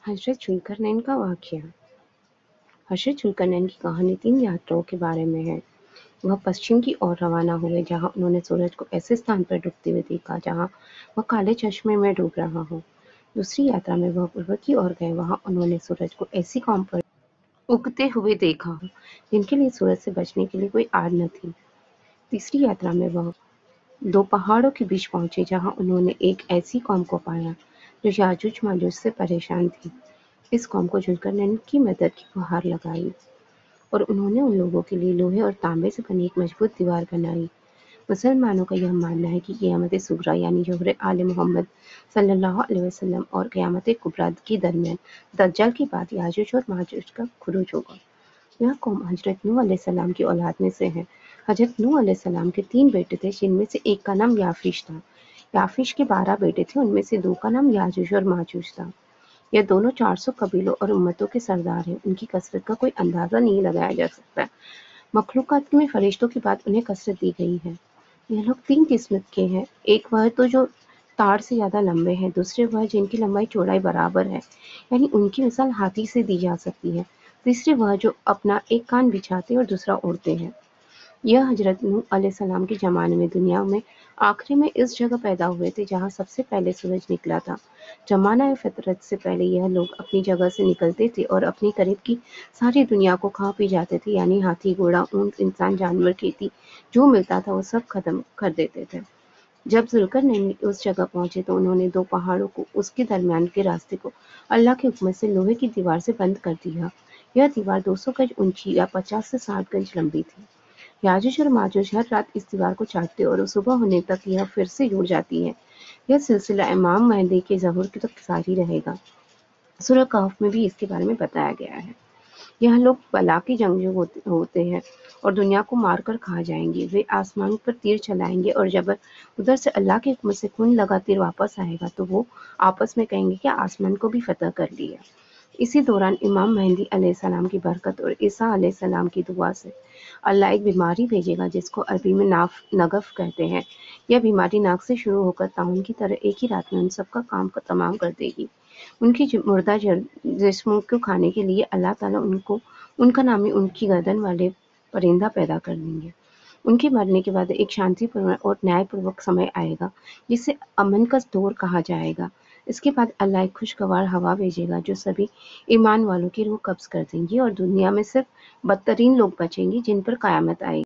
हजरत जुल्करनैन का वाक़या। हजरत जुल्करनैन की कहानी 3 यात्राओं के बारे में है। वह पश्चिम की ओर रवाना हुए जहाँ उन्होंने सूरज को ऐसे स्थान पर डूबते हुए देखा जहाँ वह काले चश्मे में डूब रहा हो। दूसरी यात्रा में वह पूर्व की ओर गए, वहाँ उन्होंने सूरज को ऐसी कौम पर उगते हुए देखा हो जिनके लिए सूरज से बचने के लिए कोई आड़ न थी। तीसरी यात्रा में वह 2 पहाड़ों के बीच पहुंचे जहाँ उन्होंने एक ऐसी कौम को पाया जो याजूज माजूज से परेशान थी। इस कौम को जुल्करनैन की मदद की गुहार लगाई और उन्होंने उन लोगों के लिए लोहे और तांबे से बनी एक मजबूत दीवार बनाई। मुसलमानों का यह मानना है कि क़यामत सुगरा यानी ज़ोहर आले मोहम्मद सल्लल्लाहु अलैहि वसल्लम और क़यामत कुबरा के दरमियान दज्जाल के बाद याजूज और माजूज का खुरूज होगा। यह कौम हजरत नूह अलैहिस्सलाम की औलाद में से है। हजरत नूह अलैहिस्सलाम के 3 बेटे थे जिनमें से एक का नाम याफीश था। याफीश के 12 बेटे थे, उनमें से 2 का नाम याजूज और माजूज था। यह दोनों 400 कबीलों और उम्मतों के सरदार हैं। उनकी कसरत का कोई अंदाजा नहीं लगाया जा सकता। मखलूक़ात में फरिश्तों के बाद उन्हें कसरत दी गई है। यह लोग 3 किस्म के हैं। एक वह तो जो ताड़ से ज़्यादा लंबे हैं, दूसरे वह जिनकी लंबाई चौड़ाई बराबर है, यानी उनकी मिसाल हाथी से दी जा सकती है। तीसरे वह जो अपना एक कान बिछाते और दूसरा ओढ़ते हैं। यह हजरत नूह अलैहिस्सलाम के ज़माने में दुनिया में आखिरी में इस जगह पैदा हुए थे जहाँ सबसे पहले सूरज निकला था। ज़माना फितरत से पहले यह लोग अपनी जगह से निकलते थे और अपने करीब की सारी दुनिया को खा पी जाते थे, यानी हाथी, घोड़ा, ऊंट, इंसान, जानवर, खेती, जो मिलता था वो सब खत्म कर देते थे। जब जुल्करनैन उस जगह पहुंचे तो उन्होंने 2 पहाड़ों को उसके दरमियान के रास्ते को अल्लाह के हुक्म से लोहे की दीवार से बंद कर दिया। यह दीवार 200 गज ऊंची या 50 से 60 गज लंबी थी। याजूज और माजूज हर रात इस दीवार को चाटते और सुबह होने तक यह फिर से जुड़ जाती है। यह सिलसिला इमाम महदी के ज़हूर तक जारी रहेगा। सूरह कहफ में भी इसके बारे में बताया गया है। यह लोग बला के जंगजू होते हैं और दुनिया को मारकर खा जाएंगे। वे आसमान पर तीर चलाएंगे और जब उधर से अल्लाह के हुक्म से खून लगा तीर वापस आएगा तो वो आपस में कहेंगे कि आसमान को भी फतह कर लिया। इसी दौरान इमाम मेहदी अलैहिस्सलाम की बरकत और ईसा अलैहिस्सलाम की दुआ से अल्लाह एक बीमारी भेजेगा जिसको अरबी में नगफ कहते हैं। यह बीमारी नाक से शुरू होकर ताउन की तरह एक ही रात में उन सबका काम तमाम कर देगी। उनकी मुर्दा जिस्मों को खाने के लिए अल्लाह ताला उनका नामी उनकी गर्दन वाले परिंदा पैदा कर देंगे। उनके मरने के बाद एक शांतिपूर्ण और न्यायपूर्वक समय आएगा जिसे अमन का दौर कहा जाएगा। इसके बाद अल्लाह एक खुशगवार हवा भेजेगा जो सभी ईमान वालों की रूह कब्ज़ कर देंगी और दुनिया में सिर्फ बदतरीन लोग बचेंगे जिन पर क़यामत आएगी।